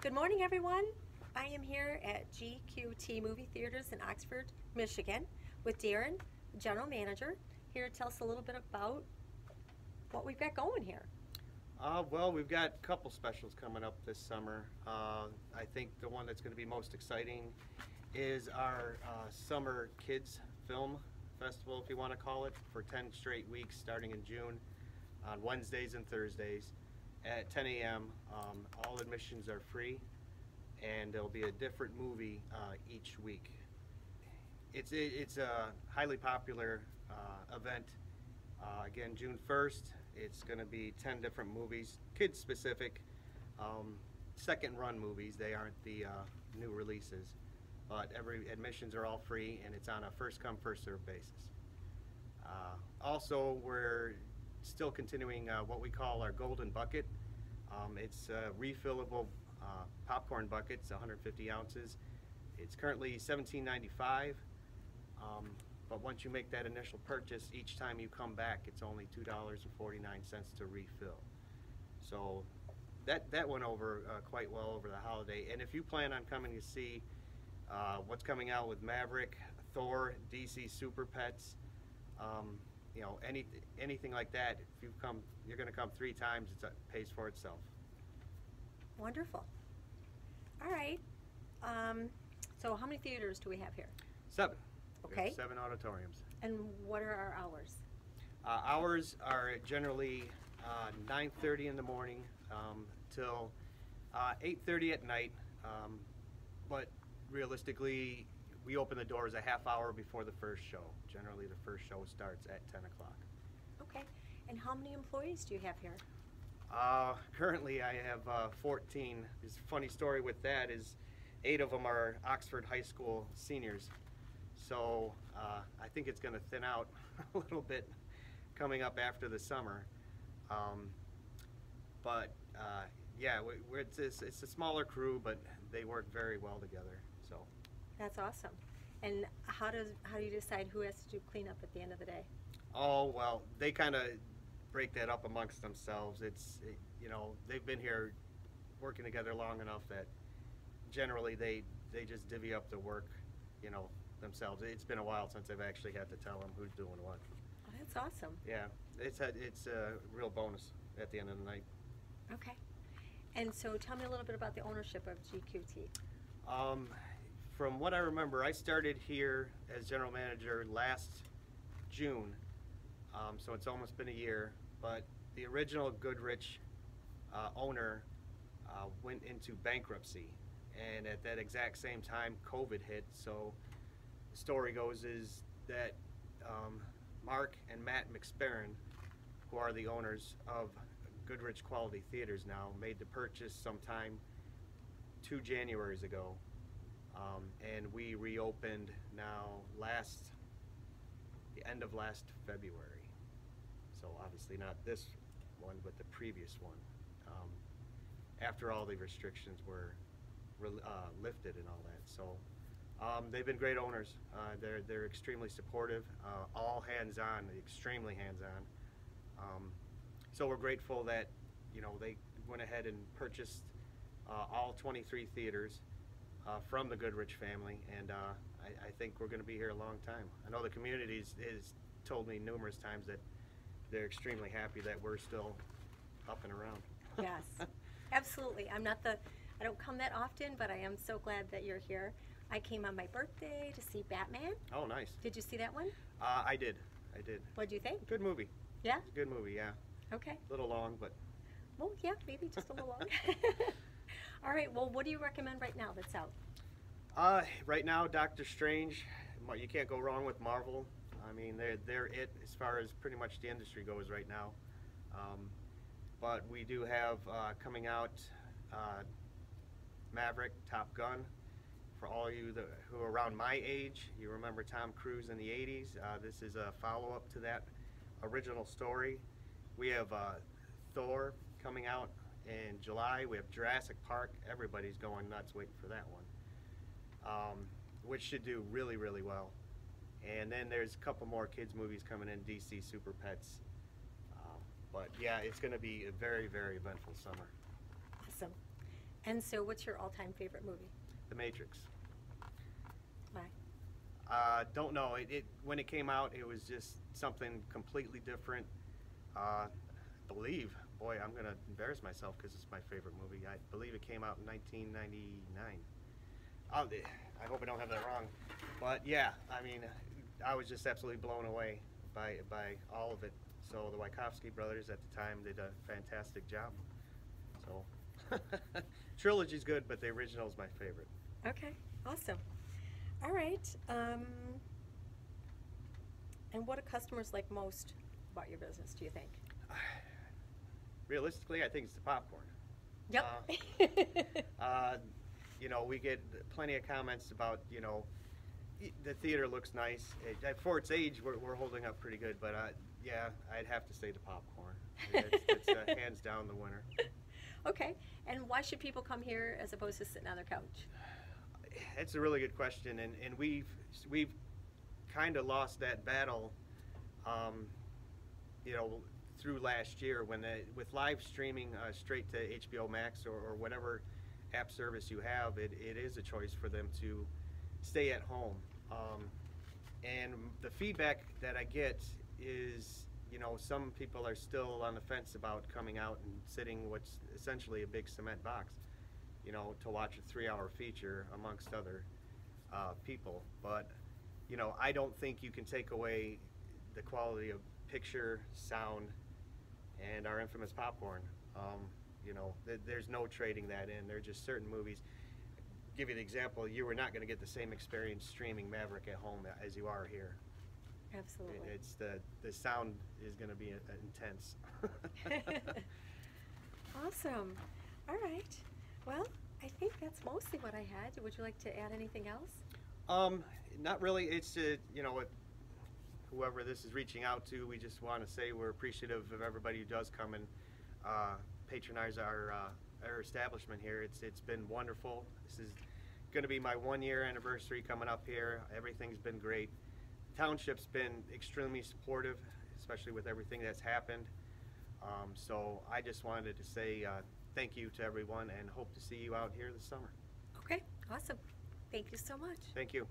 Good morning, everyone. I am here at GQT Movie Theaters in Oxford, Michigan with Darrin, General Manager, here to tell us a little bit about what we've got going here. Well, we've got a couple specials coming up this summer. I think the one that's going to be most exciting is our Summer Kids Film Festival, if you want to call it, for 10 straight weeks starting in June on Wednesdays and Thursdays at 10 a.m. All admissions are free, and there'll be a different movie each week. It's a highly popular event. Again, June 1st, it's going to be 10 different movies, kids specific, second run movies. They aren't the new releases, but admissions are all free, and it's on a first come, first served basis. Also, we're still continuing what we call our golden bucket. It's refillable popcorn buckets, 150 ounces. It's currently $17.95. But once you make that initial purchase, each time you come back, it's only $2.49 to refill. So that went over quite well over the holiday. And if you plan on coming to see what's coming out with Maverick, Thor, DC Super Pets, you know, anything like that, if you come, you're going to come 3 times. It pays for itself. Wonderful. All right. So how many theaters do we have here? 7. Okay. 7 auditoriums. And what are our hours? Hours are generally 9:30 in the morning till 8:30 at night. But realistically, we open the doors a half hour before the first show. Generally, the first show starts at 10 o'clock. Okay. And how many employees do you have here? Currently, I have 14. There's a funny story with that is 8 of them are Oxford High School seniors. So I think it's going to thin out a little bit coming up after the summer. Yeah, it's a smaller crew, but they work very well together. So That's awesome. And how do you decide who has to do cleanup at the end of the day? oh well, they kind of break that up amongst themselves. You know, they've been here working together long enough that generally they just divvy up the work, you know, themselves. It's been a while since I've actually had to tell them who's doing what. Oh, that's awesome. Yeah, it's a real bonus at the end of the night. Okay. And so tell me a little bit about the ownership of GQT. From what I remember, I started here as general manager last June, so it's almost been a year, but the original Goodrich owner went into bankruptcy, and at that exact same time COVID hit. So the story goes is that Mark and Matt McSparron, who are the owners of Goodrich Quality Theaters now, made the purchase sometime 2 Januaries ago, and we reopened now the end of last February. So obviously not this one, but the previous one, after all the restrictions were lifted and all that. So they've been great owners. They're extremely supportive, all hands-on, extremely hands-on. So we're grateful that, you know, they went ahead and purchased all 23 theaters from the Goodrich family, and I think we're going to be here a long time. I know the community has told me numerous times that they're extremely happy that we're still up and around. Yes, absolutely. I don't come that often, but I am so glad that you're here. I came on my birthday to see Batman. Oh, nice. Did you see that one? I did. What do you think? Good movie. Yeah? It's a good movie, yeah. Okay. A little long, but... Well, yeah, maybe just a little long. All right, well, what do you recommend right now that's out? Right now, Doctor Strange. You can't go wrong with Marvel. I mean, they're it as far as pretty much the industry goes right now. But we do have coming out Maverick, Top Gun. For all of you who are around my age, you remember Tom Cruise in the 80s. This is a follow-up to that original story. We have Thor coming out in July. We have Jurassic Park. Everybody's going nuts waiting for that one, which should do really, really well. And then there's a couple more kids movies coming in, DC Super Pets. But yeah, it's going to be a very, very eventful summer. Awesome. And so what's your all-time favorite movie? The Matrix. Why? Don't know. When it came out, it was just something completely different. Believe, boy, I'm gonna embarrass myself because it's my favorite movie. I believe it came out in 1999. I hope I don't have that wrong, but yeah, I mean, I was just absolutely blown away by all of it. So the Wachowski brothers at the time did a fantastic job. So trilogy's good, but the original is my favorite. Okay, awesome. All right. And what do customers like most about your business, do you think? Realistically, I think it's the popcorn. Yep. You know, we get plenty of comments about, you know, the theater looks nice. For its age, we're holding up pretty good, but yeah, I'd have to say the popcorn. It's hands down the winner. Okay, and why should people come here as opposed to sitting on their couch? It's a really good question, and we've kind of lost that battle, you know, through last year when with live streaming straight to HBO Max or whatever app service you have, it is a choice for them to stay at home. And the feedback that I get is, you know, some people are still on the fence about coming out and sitting what's essentially a big cement box, you know, to watch a 3-hour feature amongst other people. But, you know, I don't think you can take away the quality of picture, sound, and our infamous popcorn. You know, there's no trading that in. There are just certain movies. Give you an example, you were not going to get the same experience streaming Maverick at home as you are here. Absolutely. It's the sound is going to be intense. Awesome. All right. Well, I think that's mostly what I had. Would you like to add anything else? Not really. It's you know, whoever this is reaching out to, we just want to say we're appreciative of everybody who does come and patronize our establishment here. It's been wonderful. This is going to be my 1-year anniversary coming up here. Everything's been great. Township's been extremely supportive, especially with everything that's happened. So I just wanted to say thank you to everyone and hope to see you out here this summer. Okay, awesome. Thank you so much. Thank you.